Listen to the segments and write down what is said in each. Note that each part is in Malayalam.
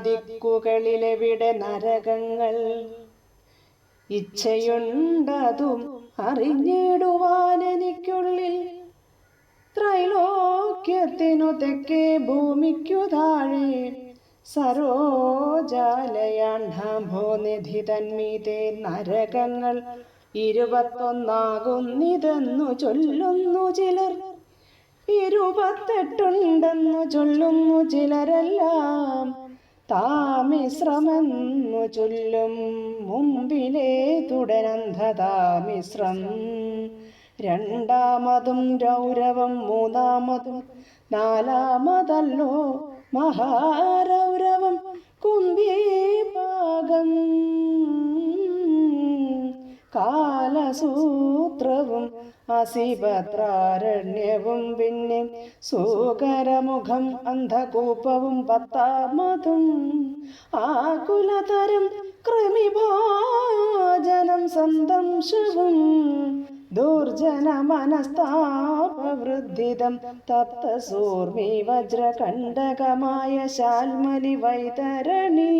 ദിക്കുകളിലെവിടെ നരകങ്ങൾ ഇച്ഛയുണ്ടതും അറിഞ്ഞിടുവാൻ എനിക്കുള്ളിൽ. ത്രൈലോക്യത്തിനു തെക്കേ ഭൂമിക്കു താഴെ സരോജാലയാണ്ഡാംഭോനിധി തന്മീതെ നരകങ്ങൾ 21 ചൊല്ലുന്നു ചിലർ. 28 ചൊല്ലുന്നു ചിലരെല്ലാം. താമിശ്രമെന്നു ചൊല്ലും മുമ്പിലെ തുടരന്ധതാമിശ്രം. രണ്ടാമതും രൗരവം, മൂന്നാമതും നാലാമതല്ലോ മഹാരൗരവം. കുംഭീപാകം കാലസൂത്രവും അസിപത്രാരണ്യവും പിന്നെ സൂകരമുഖം അന്ധകൂപവും. പത്താമതും ആകുലതരം കൃമിഭോജനം സന്തംശവും. ദുർജന മനസ്താപവൃദ്ധിതം തപ്തസൂർമി വജ്രകണ്ഡകമായ ശാൽമലി വൈതരണി.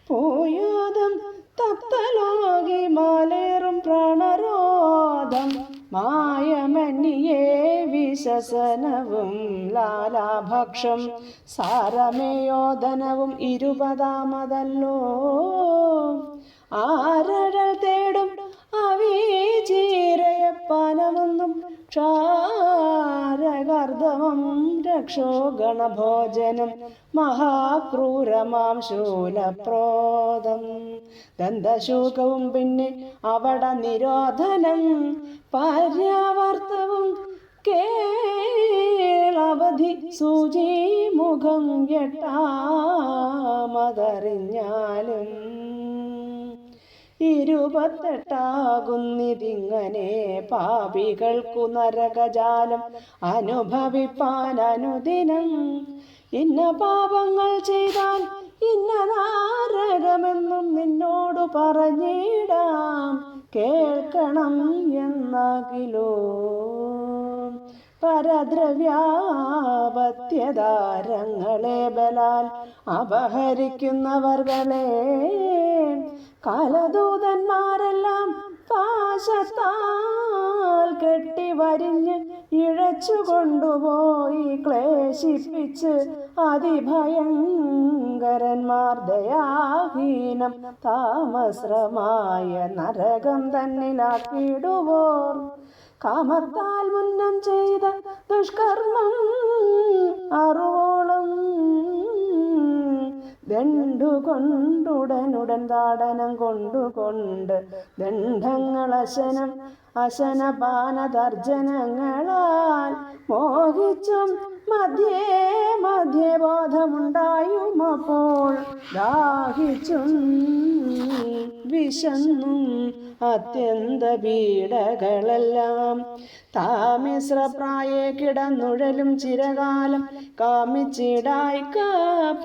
പൂയോദം തപ്തലോകി മാലേറും പ്രാണരോധം. മായമന്യേ വിശസനവും ലാലാഭക്ഷം സാരമേയോദനവും. 20-മതല്ലോ ആരഴൽ തേടും അവീചീരയപ്പാനമെന്നും. ക്ഷാരകർദമം രക്ഷോഗണഭോജനം മഹാക്രൂരമാം ശൂലപ്രോദം. ദന്തശൂകവും പിന്നെ അവട നിരോധനം. പര്യാവർത്തവും കേളവധി സൂചിമുഖം. 8-മതറിഞ്ഞാലും 28 പാപികൾക്കു നരകജാലം അനുഭവിപ്പാൻ അനുദിനം. ഇന്ന പാപങ്ങൾ ചെയ്താൽ ഇന്ന നരകമെന്നും നിന്നോടു പറഞ്ഞിടാം. കേൾക്കണം എന്നാകിലോ പരദ്രവ്യാപത്യധാരങ്ങളെ ബലാൽ അപഹരിക്കുന്നവർകളെ കാലദൂതന്മാരെല്ലാം പാശത്താൽ കെട്ടി വരിഞ്ഞ് ഇഴച്ചു കൊണ്ടുപോയി ക്ലേശിപ്പിച്ച് അതിഭയങ്കരന്മാർ ദയാഹീനം താമസ്രമായ നരകം തന്നിലാക്കിടുവോർ. കാമത്താൽ മുന്നം ചെയ്ത ദുഷ്കർമ്മം അറുവോളം ദണ്ഡുകൊണ്ടുടനുടൻ താടനം കൊണ്ടുകൊണ്ട് ദണ്ഡങ്ങളശനം അശനപാനതർജനങ്ങളാൽ മോഹിച്ചും മധ്യേ ബോധമുണ്ടായുമപ്പോൾ ദാഹിച്ചും വിശന്നും അത്യന്ത പീഡകളെല്ലാം. താമിശ്രപ്രായേ കിടന്നുഴലും ചിരകാലം കാമിച്ചിടായ്ക്ക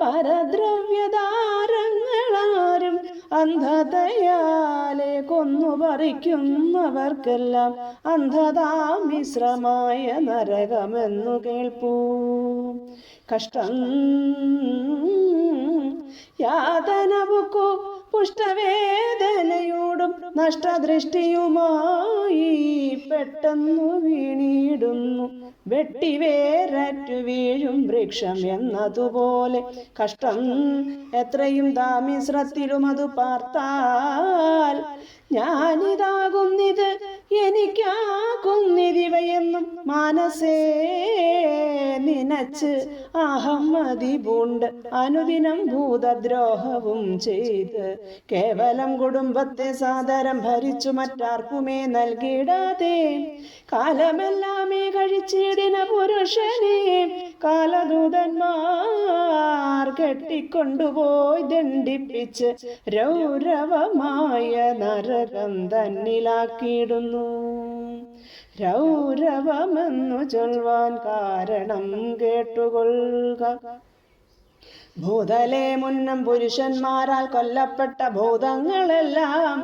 പരദ്രവ്യധാരങ്ങളാരും അന്ധതയാലെ കൊന്നുപറിക്കുന്നവർക്കെല്ലാം അന്ധതാമിശ്രമായ നരകമെന്നു കേൾപ്പൂ. കഷ്ടം യാതനവുക്കു പുഷ്ടവേദനയോടും നഷ്ടദൃഷ്ടിയുമായി പെട്ടെന്നു വീണിടുന്നു. വെട്ടിവേരറ്റു വീഴും വൃക്ഷം എന്നതുപോലെ കഷ്ടം എത്രയും താമിശ്രത്തിലും അതു പാർത്താൽ. ഞാനിതാകുന്നിത് എനിക്കാകുന്നിതിവയെന്നും മനസ്സേ നിനച്ച് അഹമ്മതി പൂണ്ട് അനുദിനം ഭൂതദ്രോഹവും ചെയ്ത് കേവലം കുടുംബത്തെ സാദരം ഭരിച്ചു മറ്റാർക്കുമേ നൽകിടാതെ കാലമെല്ലാമേ കഴിച്ചിടിന പുരുഷനെ കാലദൂതന്മാർ കെട്ടിക്കൊണ്ടുപോയി ദണ്ഡിപ്പിച്ച് രൗരവമായ നരകം തന്നിലാക്കിയിടുന്നു. രൗരവമെന്നു ചൊൽവാൻ കാരണം കേട്ടുകൊള്ളുക. ഭൂതലെ മുന്നം പുരുഷന്മാരാൽ കൊല്ലപ്പെട്ട ഭൂതങ്ങളെല്ലാം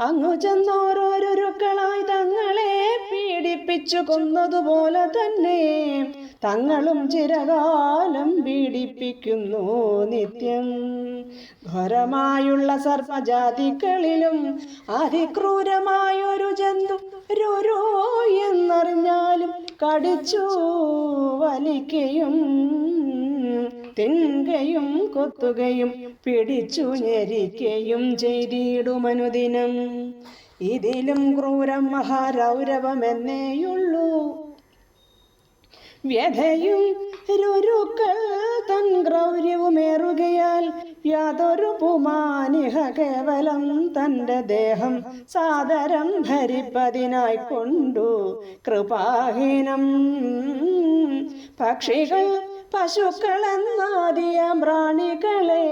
അങ്ങു ചെന്നോരോരുക്കളായി തങ്ങളെ പീഡിപ്പിച്ചു കൊന്നതുപോലെ തന്നെ തങ്ങളും ചിരകാലം പീഡിപ്പിക്കുന്നു നിത്യം. ഘോരമായുള്ള സർപ്പജാതികളിലും അതിക്രൂരമായൊരു ജന്തു രോരോ എന്നറിഞ്ഞാലും കടിച്ചു വലിക്കുകയും തിന്നുകയും കൊത്തുകയും പിടിച്ചു ഞെരിക്കുകയും ചെയ്തിടുമനുദിനം. ഇതിലും ക്രൂരം മഹാരൗരവമെന്നേയുള്ളൂ. വ്യഥയും രുരുക്കൾ തൻ ക്രൗര്യവുമേറുകയാൽ യാതൊരു പുമാനിഹ കേവലം തൻ്റെ ദേഹം സാദരം ധരിപ്പതിനായി കൊണ്ടു കൃപാഹീനം. പക്ഷികൾ പശുക്കളെന്നാദിയ പ്രാണികളെ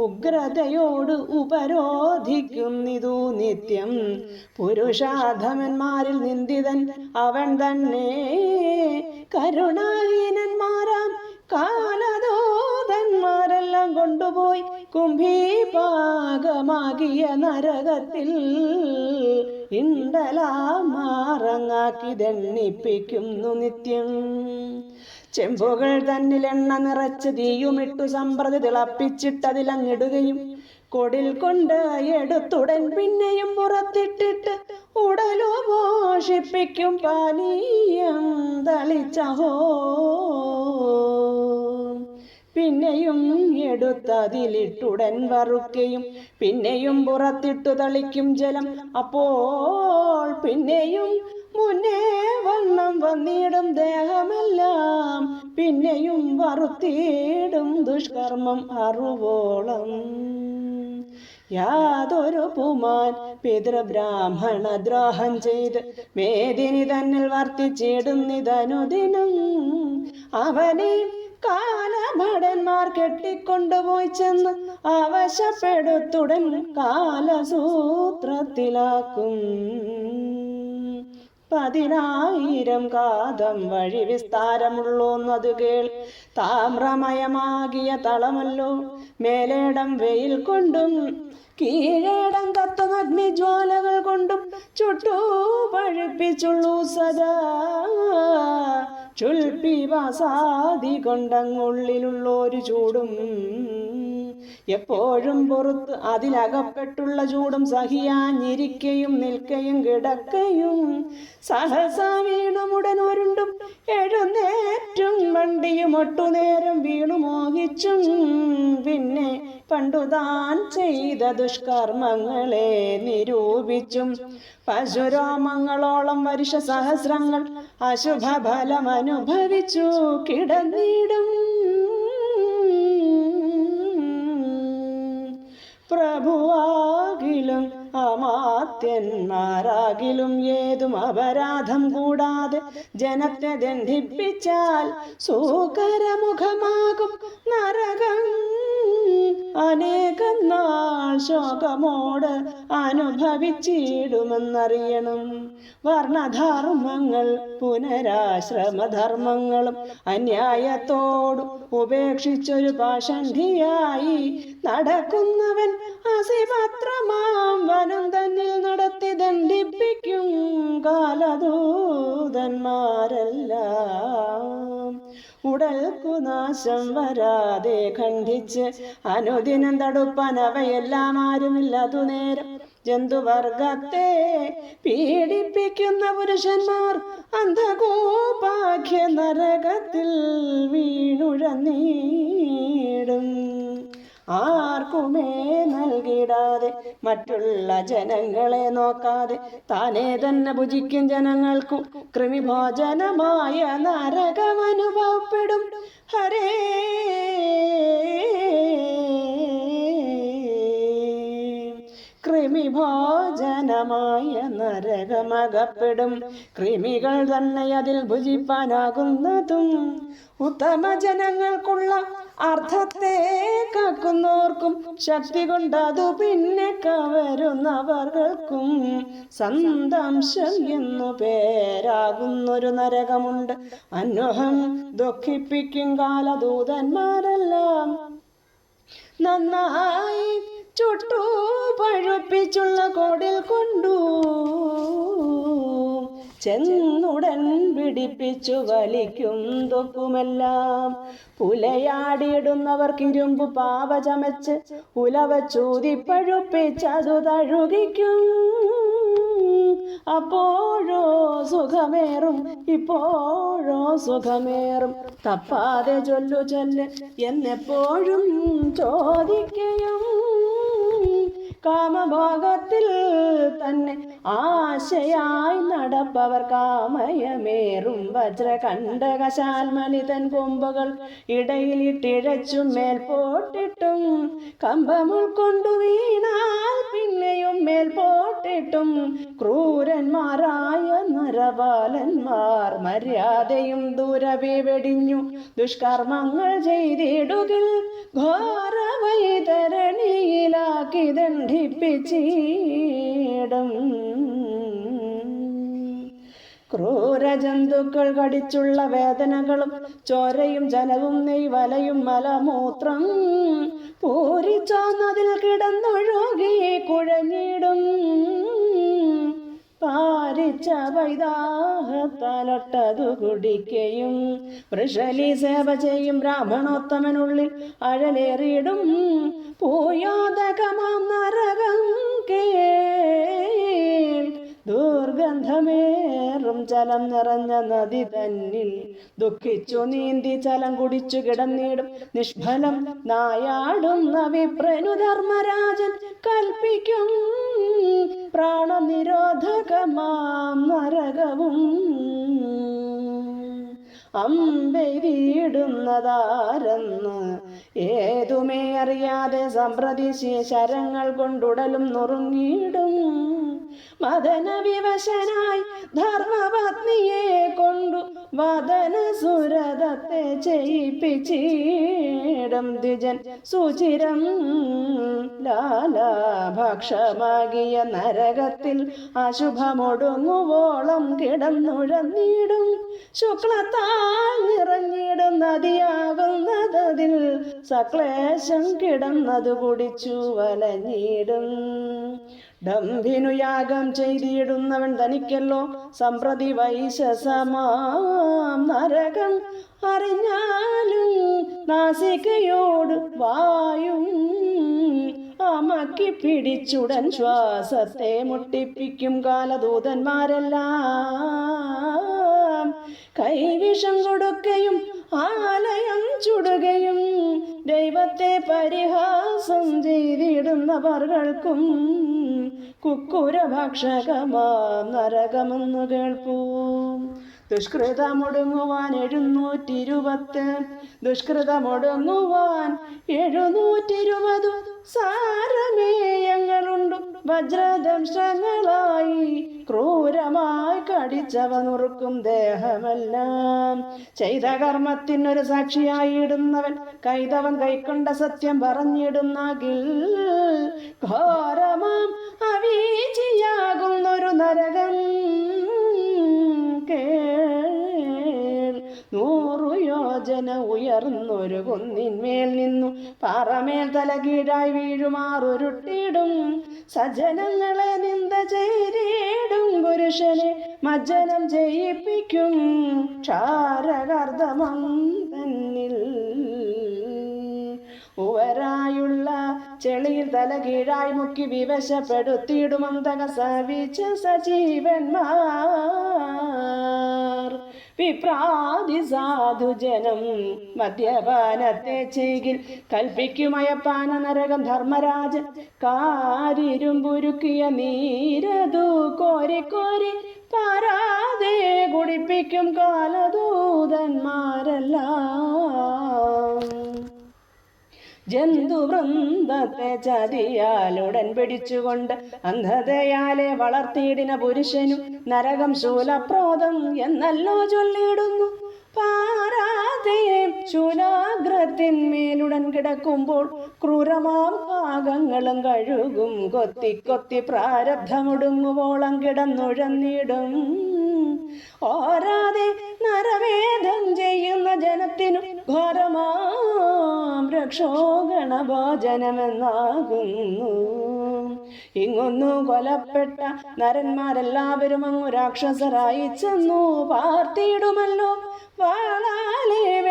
ഉഗ്രതയോട് ഉപരോധിക്കുന്നിതു നിത്യം. പുരുഷാധമന്മാരിൽ നിന്ദിതൻ അവൻ തന്നെ. കരുണാഹീനന്മാരാം കാലദൂതന്മാരെല്ലാം കൊണ്ടുപോയി കുംഭീപാകമാകിയ നരകത്തിൽ ഇണ്ടലാമാറങ്ങാക്കി ദണ്ണിപ്പിക്കുന്നു നിത്യം. ചെമ്പുകൾ തന്നിൽ എണ്ണ നിറച്ച് തീയുമിട്ടു സമ്പ്രതി തിളപ്പിച്ചിട്ടതിലങ്ങിടുകയും കൊടിൽ കൊണ്ട് എടുത്തുടൻ പിന്നെയും പുറത്തിട്ടിട്ട് ഉടലു പോഷിപ്പിക്കും പാനീയം തളിച്ചഹോ. പിന്നെയും എടുത്തതിലിട്ടുടൻ വറുക്കയും പിന്നെയും പുറത്തിട്ടു തളിക്കും ജലം. അപ്പോൾ പിന്നെയും മുന്നേ വണ്ണം വന്നിടും ദേഹമെല്ലാം പിന്നെയും വറുത്തിടും ദുഷ്കർമ്മം അറുവോളം. യാതൊരു പുമാൻ പിതൃബ്രാഹ്മണ ദ്രോഹം ചെയ്ത് മേദിനി തന്നിൽ വർത്തിച്ചിടുന്നിതനുദിനം. അവനെ കാലഭടന്മാർ കെട്ടിക്കൊണ്ടുപോയി ചെന്ന് അവശപ്പെടുത്തുടൻ കാലസൂത്രത്തിലാക്കും. 10,000 കാതം വഴി വിസ്താരമുള്ളോന്നതു കേൾ. താമ്രമയമാകിയ തളമല്ലോ മേലേടം വെയിൽ കൊണ്ടും കീഴേടം കത്തുന്ന അഗ്നിജ്വാലകൾ കൊണ്ടും ചുട്ടു പഴിപ്പിച്ചുള്ളൂ സദാ. ചുൽപ്പിവാസാദി കൊണ്ടങ്ങുള്ളിലുള്ളൊരു ചൂടും എപ്പോഴും പുറത്ത് അതിലകപ്പെട്ടുള്ള ചൂടും സഹിയാഞ്ഞിരിക്കയും നിൽക്കയും കിടക്കയും സഹസാ വീണുമുടനൊരുണ്ടും എഴുന്നേറ്റും വണ്ടിയും ഒട്ടുനേരം വീണു മോഹിച്ചും പിന്നെ പണ്ടുതാൻ ചെയ്ത ദുഷ്കർമ്മങ്ങളെ നിരൂപിച്ചും പശുരോമങ്ങളോളം വർഷ സഹസ്രങ്ങൾ അശുഭ ഫലം അനുഭവിച്ചു കിടന്നിടും. പ്രഭുവാകിലും അമാത്യന്മാരാകിലും ഏതും അപരാധം കൂടാതെ ജനത്തെ ദണ്ഡിപ്പിച്ചാൽ സൂകരമുഖമാകും നരകം. അനേകം നാൾ ശോകമോട് അനുഭവിച്ചിടുമെന്നറിയണം. വർണ്ണധർമ്മങ്ങൾ പുനരാശ്രമധർമ്മങ്ങളും അന്യായത്തോടു ഉപേക്ഷിച്ചൊരു പാഷണ്ഡിയായി നടക്കുന്നവൻ അസിപത്രമാം വനം തന്നിൽ നടത്തി ദണ്ഡിപ്പിക്കും കാലദൂതന്മാരെല്ലാം. ഉടൽക്കു നാശം വരാതെ ഖണ്ഡിച്ച് അനുദിനം തടുപ്പനവയെല്ലാം ആരുമില്ലതു നേരം. ജന്തുവർഗത്തെ പീഡിപ്പിക്കുന്ന പുരുഷന്മാർ അന്ധകോപാഖ്യ നരകത്തിൽ വീണുഴന്നീടും. ആർക്കുമേ നൽകിടാതെ മറ്റുള്ള ജനങ്ങളെ നോക്കാതെ താനേ തന്നെ ഭുജിക്കും ജനങ്ങൾക്കു കൃമിഭോജനമായ നരകമനുഭവപ്പെടും. ഹരേ കൃമിഭോജനമായ നരകമകപ്പെടും. കൃമികൾ തന്നെ അതിൽ ഭുജിപ്പാനാകുന്നതും ഉത്തമ ജനങ്ങൾക്കുള്ള അർത്ഥത്തെ കാക്കുന്ന കവർന്നോർക്കും ശക്തി കൊണ്ടതു പിന്നെ കവരുന്നവർക്കും സന്തംശം എന്നു പേരാകുന്നൊരു നരകമുണ്ട്. അന്വഹം ദുഃഖിപ്പിക്കും കാലദൂതന്മാരെല്ലാം നന്നായി ചുട്ടു പഴുപ്പിച്ചുള്ള കോടിൽ കൊണ്ടു ചെന്നുടൻ പിടിപ്പിച്ചു വലിക്കും തൊക്കുമെല്ലാം. പുലയാടിയിടുന്നവർക്കിരുമ്പു പാവ ചമച്ച് ഉലവ ചൂതി പഴുപ്പിച്ചതു തഴുകിക്കും. അപ്പോഴോ സുഖമേറും ഇപ്പോഴോ സുഖമേറും തപ്പാതെ ചൊല്ലു ചൊല്ല് എന്നെപ്പോഴും ചോദിക്കയും. കാമഭോഗത്തിൽ തന്നെ ആശയായി നടപ്പവർ കാമയമേറും വജ്രകണ്ഠകശാൽമലിതൻ കൊമ്പുകൾ ഇടയിലിട്ടിഴച്ചും മേൽപോട്ടിട്ടും കമ്പമുൾക്കൊണ്ടു വീണാൽ പിന്നെയും മേൽപോട്ടിട്ടും ക്രൂരന്മാരായ നരബാലന്മാർ മര്യാദയും ദൂരവേ വെടിഞ്ഞു ദുഷ്കർമ്മങ്ങൾ ചെയ്തിടുകിൽ ഘോരവൈതരണിയിലാക്കി ദണ്ഡിപ്പിച്ചിടും. ക്രൂരജന്തുക്കൾ കടിച്ചുള്ള വേദനകളും ചോരയും ജലവും നെയ്വലയും മലമൂത്രം പൂരിച്ചോന്നതിൽ കിടന്നൊഴുകി കുഴഞ്ഞിടും. പാരിച്ച വൈദാഹത്താലൊട്ടതു കുടിക്കയും വൃഷലി സേവ ചെയ്യും ബ്രാഹ്മണോത്തമനുള്ളിൽ അഴലേറിയിടും. പൂയോദകമാം നരകം കേൾ ദുർഗന്ധമേറും ജലം നിറഞ്ഞ നദി തന്നിൽ ദുഃഖിച്ചു നീന്തി ജലം കുടിച്ചു കിടന്നിടും. നിഷ്ഫലം നായാടുന്ന വിപ്രനു ധർമ്മരാജൻ കൽപ്പിക്കും പ്രാണനിരോധകമാം നരകവും. അമ്പെയ്തിടുന്നതാരെന്ന് ഏതുമേ അറിയാതെ സമ്പ്രതി ശരങ്ങൾ കൊണ്ടുടലും നുറുങ്ങിയിടും. മദനവിവശനായി ധർമ്മപത്നിയെ കൊണ്ടു വദനസുരതത്തെ ചെയ്യിപ്പിച്ചിടും. ദ്വിജൻ സുചിരം ലാലാഭക്ഷമാകിയ നരകത്തിൽ അശുഭമൊടുങ്ങുവോളം കിടന്നുഴന്നിടും. ശുക്ലത്താൽ നിറഞ്ഞിടും നദിയാകുന്നതിൽ സക്ലേശം കിടന്നതു കുടിച്ചു വലഞ്ഞിടും. ഡംഭിനു യാഗം ചെയ്തിടുന്നവൻ തനിക്കല്ലോ സമ്പ്രതി വൈശസമാം നരകം. അറിഞ്ഞാലും നാസികയോട് വായും അമക്കി പിടിച്ചുടൻ ശ്വാസത്തെ മുട്ടിപ്പിക്കും കാലദൂതന്മാരെല്ലാം. കൈവിഷം കൊടുക്കയും ആലയം ചുടുകയും ദൈവത്തെ പരിഹാസം ചെയ്തിടുന്നവർക്കും കുക്കുരഭക്ഷകമാം നരകമെന്നു കേൾപ്പൂ. ദുഷ്കൃതമൊടുങ്ങുവാൻ 720 ദുഷ്കൃതമൊടുങ്ങുവാൻ 720 സാരമേയങ്ങളുണ്ടു. വജ്രദംശങ്ങളായി ക്രൂരമായി കടിച്ചവ നുറുക്കും ദേഹമെല്ലാം. ചെയ്ത കർമ്മത്തിനൊരു സാക്ഷിയായി ഇടുന്നവൻ കൈതവൻ കൈക്കൊണ്ട സത്യം പറഞ്ഞിടുന്നകിൽ ഘോരമാം അവീചിയാകുന്നൊരു നരകം കേൾ. 100 യോജന ഉയർന്നൊരു കുന്നിന്മേൽ നിന്നു പാറമേൽ തലകീഴായി വീഴുമാറുരുട്ടിടും. സജ്ജനങ്ങളെ നിന്ദ ചെയ്തിടും പുരുഷനെ മജ്ജനം ചെയ്യിപ്പിക്കും ക്ഷാരകർദമം തന്നിൽ. ഉവരായുള്ള ചെളിയിൽ തലകീഴായി മുക്കി വിവശപ്പെടുത്തിയിടും അന്തക സവിച്ച സജീവന്മാർ. വിപ്രാതി സാധുജനം മദ്യപാനത്തെ ചെയ്കിൽ കൽപ്പിക്കുമയപ്പാന നരകം. ധർമ്മരാജൻ കാരിരുമ്പുരുക്കിയ നീരതു കോരിക്കോരി പാരാതെ കുടിപ്പിക്കും കാലദൂതന്മാരെല്ലാം. ജന്തുവൃന്ദത്തെ ചതിയാലുടൻ പിടിച്ചുകൊണ്ട് അന്ധതയാലെ വളർത്തിയിടിന പുരുഷനു നരകം ശൂലപ്രോതം എന്നല്ലോ ചൊല്ലിയിടുന്നു. പാരാതെ ശൂലാഗ്രത്തിന്മേലുടൻ കിടക്കുമ്പോൾ ക്രൂരമാം കാകങ്ങളും കഴുകും കൊത്തി കൊത്തി പ്രാരബ്ധമൊടുങ്ങുവോളം കിടന്നുഴന്നിടും. ഓരാതെ നരവേദം ചെയ്യുന്ന ജനത്തിനു ഘോരമാം രക്ഷോഗണഭോജനമെന്നാകുന്നു. ഇങ്ങൊന്നു കൊലപ്പെട്ട നരന്മാരെല്ലാവരും അങ്ങു രാക്ഷസരായി ചെന്നു പാർത്തിയിടുമല്ലോ. വാളാലെ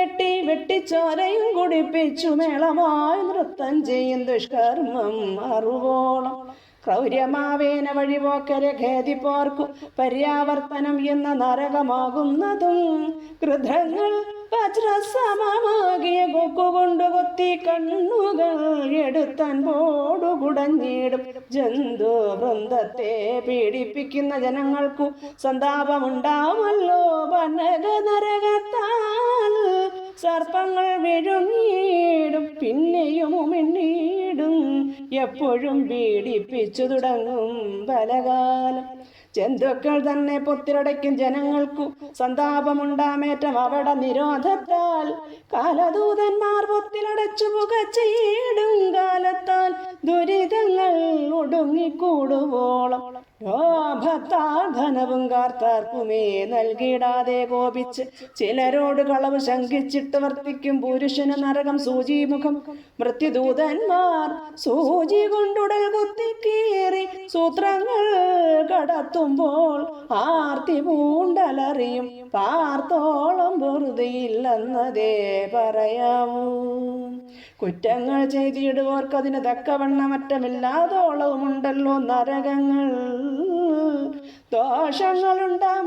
വെട്ടിച്ചോരയും കുടിപ്പിച്ചു മേളമായി നൃത്തം ചെയ്യും ദുഷ്കർമ്മം അറുവോളം. ക്രൗര്യമാവേന വഴിപോക്കരെ ഖേദിപ്പോർക്കു പര്യാവർത്തനം എന്ന നരകമാകുന്നതും. ഗൃധ്രങ്ങൾ വജ്രസമമാകിയ കൊക്കുകൊണ്ടു കൊത്തി കണ്ണുകൾ എടുത്തൻപോടു കുടഞ്ഞിടും. ജന്തു വൃന്ദത്തെ പീഡിപ്പിക്കുന്ന ജനങ്ങൾക്കു സന്താപമുണ്ടാമല്ലോ. വനക നരകത്താൽ സർപ്പങ്ങൾ വിഴുങ്ങിയിടും പിന്നെയും ഉമിണ്ണീടും. എപ്പോഴും പീഡിപ്പിച്ചു തുടങ്ങും പലകാലം. ജന്തുക്കൾ തന്നെ പൊത്തിലടയ്ക്കും ജനങ്ങൾക്കു സന്താപമുണ്ടാമേറ്റം അവിടെ നിരോധത്താൽ. കാലദൂതന്മാർ പൊത്തിലടച്ചു പുകച്ചിടും കാലത്താൽ ദുരിതങ്ങൾ ഒടുങ്ങിക്കൂടുവോളം. ലോഭത്താൽ ധനവും കാർത്താർക്കുമേ നൽകിടാതെ കോപിച്ച് ചിലരോട് കളവ് ശങ്കിച്ചിട്ട് വർത്തിക്കും പുരുഷന് നരകം സൂചിമുഖം. മൃത്യുദൂതന്മാർ സൂചി കൊണ്ടുടൽ കുത്തിക്കീറി സൂത്രങ്ങൾ കടത്തുമ്പോൾ ആർത്തി പൂണ്ടലറിയും പാർത്തോളം വെറുതെയില്ലെന്നതേ പറയാവൂ. കുറ്റങ്ങൾ ചെയ്തിടുവോർക്കതിന് തക്കവണ്ണമറ്റമില്ലാതോളവുമുണ്ടല്ലോ നരകങ്ങൾ. ദോഷങ്ങളുണ്ടാം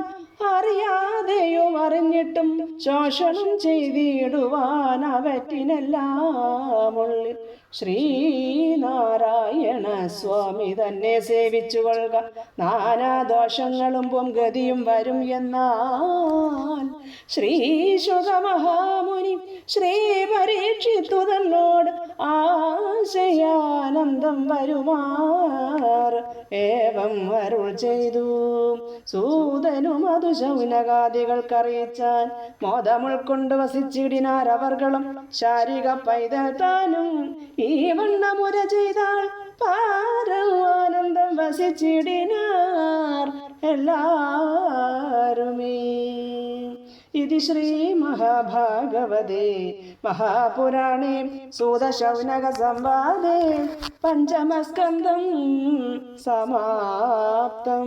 അറിയാതെയും അറിഞ്ഞിട്ടും ശോഷണം ചെയ്തിടുവാൻ അവറ്റിനെല്ലാം ഉള്ളിൽ ശ്രീനാരായണ സ്വാമി തന്നെ സേവിച്ചു കൊള്ളുക. നാനാദോഷങ്ങളും പൊംഗതിയും വരും എന്നാൽ ശ്രീശുഖമഹാമുനി ശ്രീ പരീക്ഷിത്തുതന്നോട് ആശയാനന്ദം വരുമാറ് ഏവം അരുൾ ചെയ്തു. സൂതനും അതു ശൗനകാദികൾക്കറിയിച്ചാൻ മോദമുൾക്കൊണ്ട് വസിച്ചിടിനാർ അവർകളും. ശാരിക പൈതൽ താനും ഈ വണ്ണമുര ചെയ്താൽ പാരമാനന്ദം വസിച്ചിടിനാർ എല്ലാരുമേ. ഇതി ശ്രീ മഹാഭാഗവതേ മഹാപുരാണേ സൂതശൗനക സംവാദേ പഞ്ചമസ്കന്ധം സമാപ്തം.